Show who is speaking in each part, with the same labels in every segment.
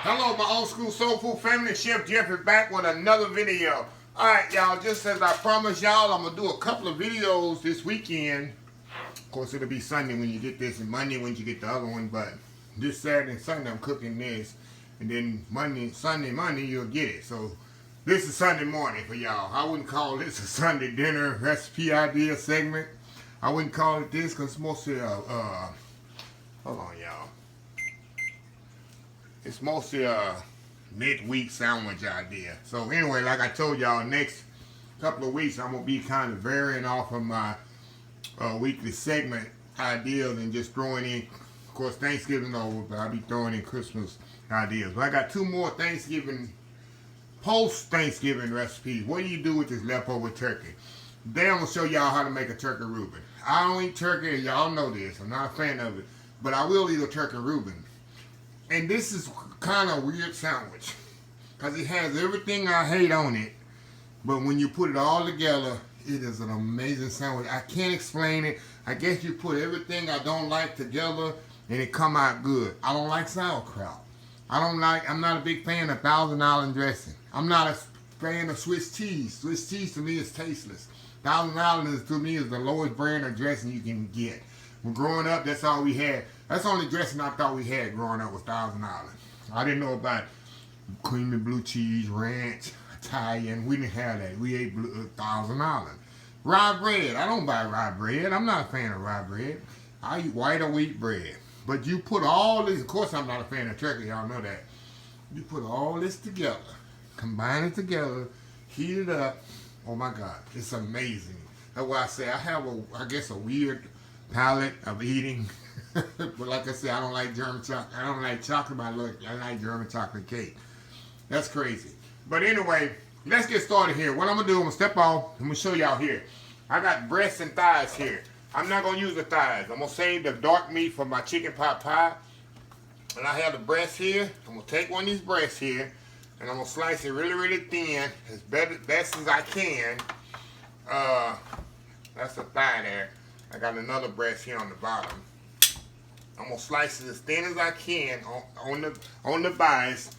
Speaker 1: Hello, my old school soul food family. Chef Jeff is back with another video. Alright, y'all, just as I promised y'all, I'm going to do a couple of videos this weekend. Of course, it'll be Sunday when you get this and Monday when you get the other one. But this Saturday and Sunday, I'm cooking this. And then Sunday, Monday, you'll get it. So, this is Sunday morning for y'all. I wouldn't call this a Sunday dinner recipe idea segment. I wouldn't call it this because it's mostly hold on, y'all. It's mostly a midweek sandwich idea. So anyway, like I told y'all, next couple of weeks I'm gonna be kind of varying off of my weekly segment ideas and just throwing in, of course, Thanksgiving over, but I'll be throwing in Christmas ideas. But I got two more Thanksgiving, post-Thanksgiving recipes. What do you do with this leftover turkey? Today I'm gonna show y'all how to make a turkey Reuben. I don't eat turkey, y'all know this. I'm not a fan of it, but I will eat a turkey Reuben. And this is kind of a weird sandwich because it has everything I hate on it, but when you put it all together, it is an amazing sandwich. I can't explain it. I guess you put everything I don't like together and it come out good. I don't like sauerkraut. I'm not a big fan of Thousand Island dressing. I'm not a fan of Swiss cheese. Swiss cheese to me is tasteless. Thousand Island to me is the lowest brand of dressing you can get. When growing up, that's all we had. That's the only dressing I thought we had growing up was Thousand Island. I didn't know about cream and blue cheese, ranch, Italian. We didn't have that. We ate Thousand Island. Rye bread. I don't buy rye bread. I'm not a fan of rye bread. I eat white or wheat bread. But you put all this, of course I'm not a fan of turkey, y'all know that. You put all this together, combine it together, heat it up. Oh my God, it's amazing. That's why I say I have I guess a weird palate of eating. But like I said, I don't like German chocolate. I don't like chocolate, but I like German chocolate cake. That's crazy. But anyway, let's get started here. What I'm going to do, I'm going to step off. I'm going to show y'all here. I got breasts and thighs here. I'm not going to use the thighs. I'm going to save the dark meat for my chicken pot pie. And I have the breast here. I'm going to take one of these breasts here. And I'm going to slice it really, really thin. As best as I can. That's the thigh there. I got another breast here on the bottom. I'm going to slice it as thin as I can on the thighs.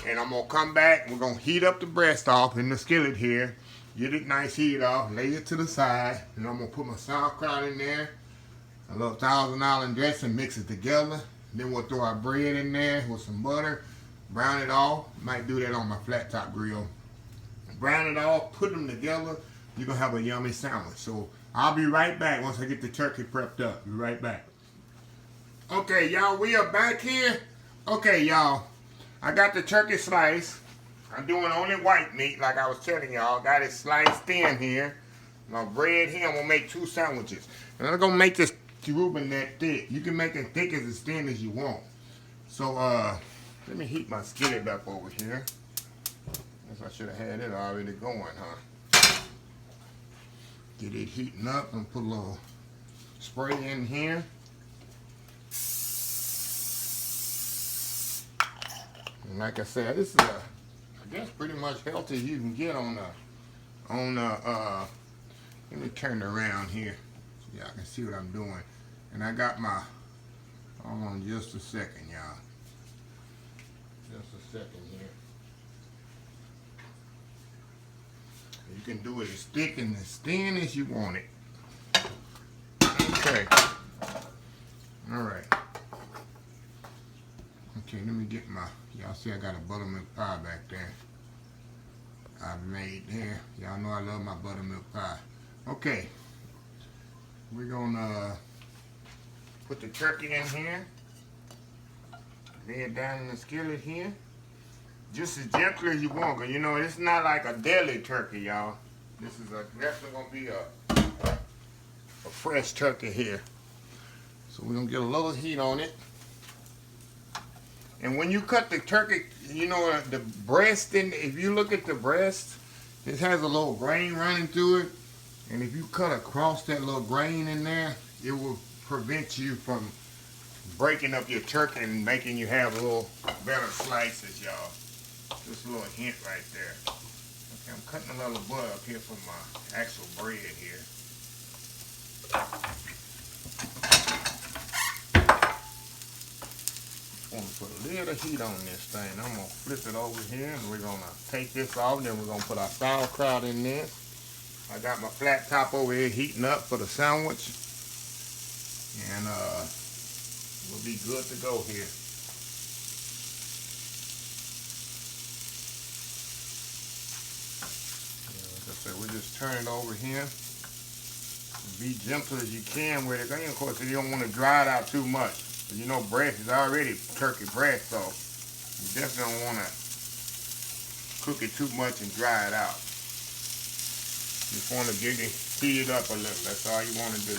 Speaker 1: And I'm going to come back. We're going to heat up the breast off in the skillet here. Get it nice heat off. Lay it to the side. And I'm going to put my sauerkraut in there. A little Thousand Island dressing. Mix it together. Then we'll throw our bread in there with some butter. Brown it off. Might do that on my flat top grill. Brown it off. Put them together. You're going to have a yummy sandwich. So I'll be right back once I get the turkey prepped up. Be right back. Okay, y'all, we are back here. Okay, y'all, I got the turkey slice. I'm doing only white meat, like I was telling y'all. Got it sliced thin here. My bread here, I'm going to make two sandwiches. And I'm going to make this Reuben that thick. You can make it thick as thin as you want. So, let me heat my skillet up over here. Guess I should have had it already going, huh? Get it heating up and put a little spray in here. And like I said, this is I guess pretty much healthy as you can get let me turn it around here so y'all can see what I'm doing. And I got my, hold on just a second, y'all. Just a second here. You can do it as thick and as thin as you want it. Okay. All right. Okay, let me get my, y'all see I got a buttermilk pie back there. I've made there. Y'all know I love my buttermilk pie. Okay. We're gonna put the turkey in here. Lay it down in the skillet here. Just as gently as you want, because you know it's not like a deli turkey, y'all. This is definitely gonna be a fresh turkey here. So we're gonna get a little heat on it. And when you cut the turkey, you know, the breast, if you look at the breast, it has a little grain running through it. And if you cut across that little grain in there, it will prevent you from breaking up your turkey and making you have a little better slices, y'all. Just a little hint right there. Okay, I'm cutting a little butter up here for my actual bread here. I'm gonna put a little heat on this thing. I'm gonna flip it over here and we're gonna take this off. Then we're gonna put our sauerkraut in this. I got my flat top over here heating up for the sandwich. And we'll be good to go here. Like I said, we just turn it over here. Be gentle as you can with it. And of course, you don't want to dry it out too much. You know, breast is already turkey breast, so you definitely don't want to cook it too much and dry it out. You just want to get it heated up a little. That's all you want to do.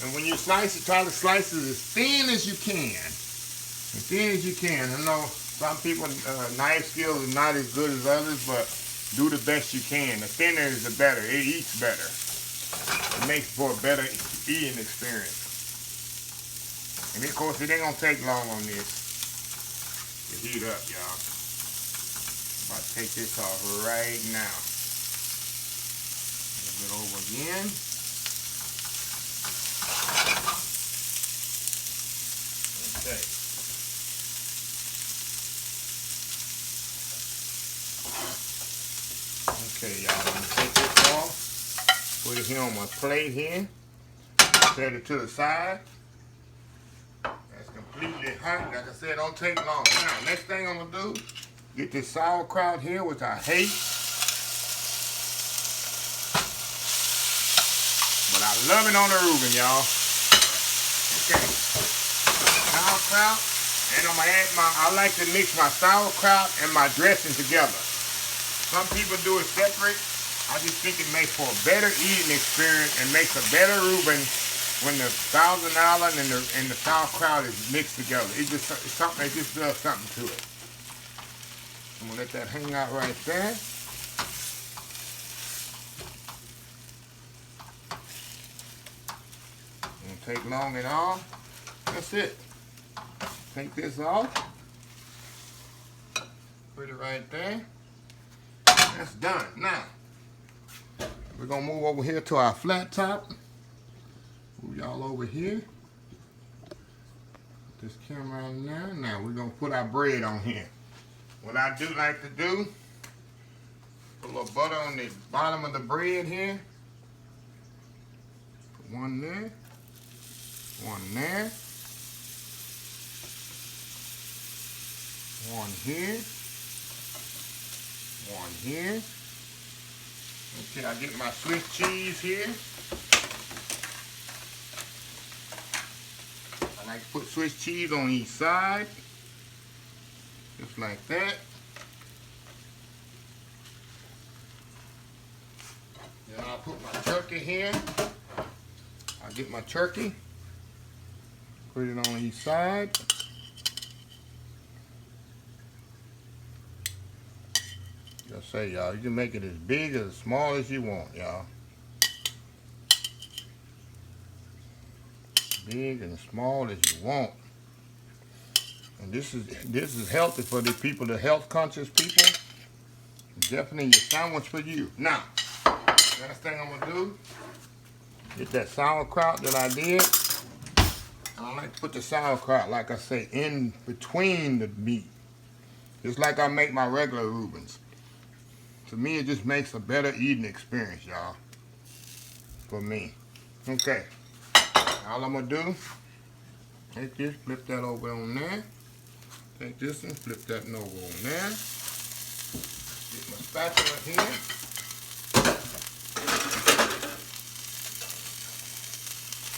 Speaker 1: And when you slice it, try to slice it as thin as you can. As thin as you can. I know some people, knife skills are not as good as others, but do the best you can. The thinner is the better. It eats better. It makes for a better eating experience. And of course, it ain't gonna take long on this to heat up, y'all. I'm about to take this off right now. Move it over again. Okay. Okay, y'all. I'm gonna take this off. Put it here on my plate here. Set it to the side. That's completely hot. Like I said, don't take long. Now, next thing I'm gonna do, get this sauerkraut here, which I hate. But I love it on the Reuben, y'all. Okay. Sauerkraut. And I'm gonna add I like to mix my sauerkraut and my dressing together. Some people do it separate. I just think it makes for a better eating experience and makes a better Reuben when the Thousand Island and the sauerkraut is mixed together. It just does something to it. I'm gonna let that hang out right there. Won't take long at all. That's it. Take this off. Put it right there. That's done. Now, we're gonna move over here to our flat top. Move y'all over here. Put this camera on there. Now we're gonna put our bread on here. What I do like to do, put a little butter on the bottom of the bread here. Put one there. One there. One here. One here. Okay, I get my Swiss cheese here. I like to put Swiss cheese on each side. Just like that. Then I'll put my turkey here. I'll get my turkey. Put it on each side. I say, y'all, you can make it as big or as small as you want, y'all. Big and small as you want. And this is healthy for the people, the health conscious people. Definitely your sandwich for you. Now, last thing I'm gonna do, get that sauerkraut that I did. I like to put the sauerkraut, like I say, in between the meat. Just like I make my regular Reubens. To me, it just makes a better eating experience, y'all. For me. Okay. All I'm going to do, take this, flip that over on there. Take this and flip that over on there. Get my spatula here.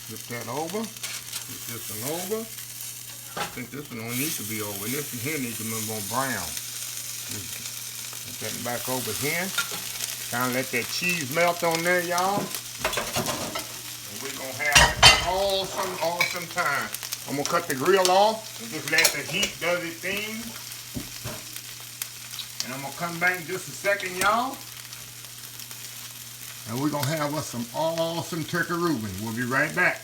Speaker 1: Flip that over. Flip this one over. I think this one don't need to be over. This one here needs to be more brown. Put that back over here. Kind of let that cheese melt on there, y'all. And we're going to have an awesome time. I'm going to cut the grill off and just let the heat do its thing. And I'm going to come back in just a second, y'all. And we're going to have us some awesome turkey Reuben. We'll be right back.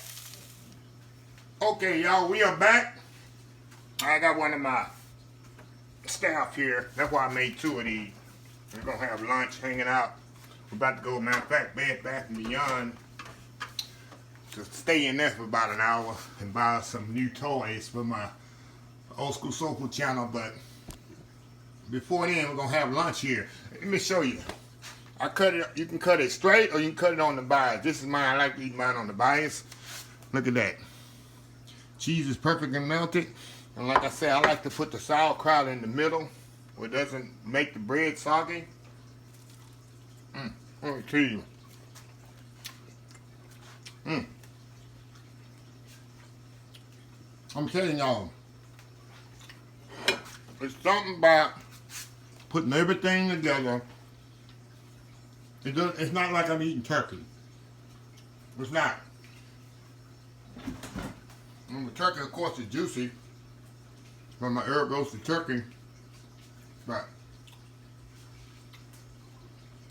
Speaker 1: Okay, y'all, we are back. I got one of my staff here. That's why I made two of these. We're going to have lunch hanging out. We're about to go, matter of fact, Bed Bath & Beyond to stay in there for about an hour and buy some new toys for my Old School Soul Food channel. But before then, we're gonna have lunch here. Let me show you. I cut it. You can cut it straight, or you can cut it on the bias. This is mine. I like to eat mine on the bias. Look at that. Cheese is perfectly melted, and like I said, I like to put the sauerkraut in the middle, where it doesn't make the bread soggy. Let me tell you. I'm telling y'all, it's something about putting everything together. It's not like I'm eating turkey. It's not. And the turkey, of course, is juicy from my herb roasted turkey. But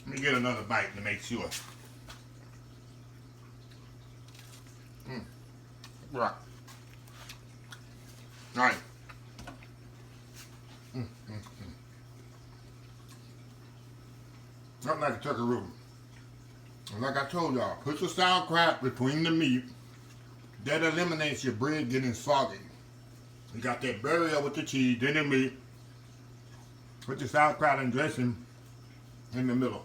Speaker 1: let me get another bite to make sure. Right. All right. Not like a turkey Rueben. And like I told y'all, put your sauerkraut between the meat. That eliminates your bread getting soggy. You got that barrier with the cheese, then the meat. Put your sauerkraut and dressing in the middle.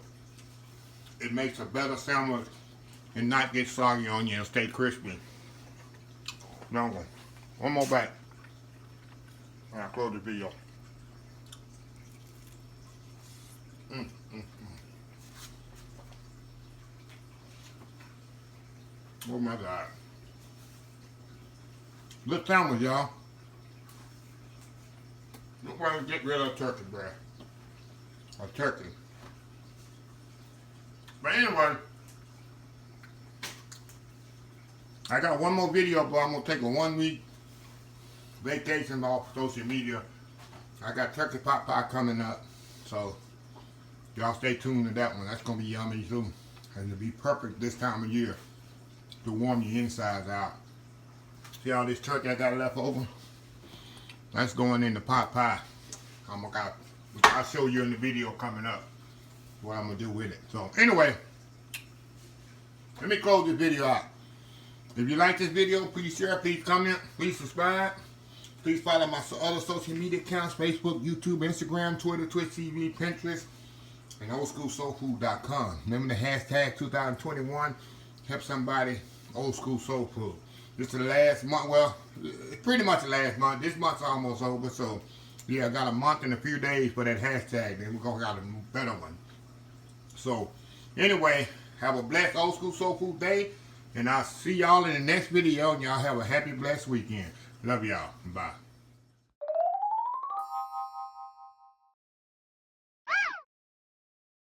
Speaker 1: It makes a better sandwich and not get soggy on you and stay crispy. Now one more bite. And I'll close the video. Oh my God. Good sandwich, y'all. Don't want to get rid of turkey breast. Or turkey. But anyway, I got one more video, but I'm going to take a 1 week vacation off social media. I got turkey pot pie coming up. So, y'all stay tuned to that one. That's going to be yummy too. And it'll be perfect this time of year to warm your insides out. See all this turkey I got left over? That's going in the pot pie. I'll show you in the video coming up what I'm going to do with it. So anyway, let me close this video out. If you like this video, please share, please comment, please subscribe. Please follow my other social media accounts, Facebook, YouTube, Instagram, Twitter, Twitch TV, Pinterest, and oldschoolsoulfood.com. Remember the hashtag 2021, help somebody, Old School Soul Food. This is the last month, well, it's pretty much the last month. This month's almost over, so yeah, I got a month and a few days for that hashtag, then we're going to have a better one. So, anyway, have a blessed Old School Soul Food day, and I'll see y'all in the next video, and y'all have a happy, blessed weekend. Love y'all. Bye.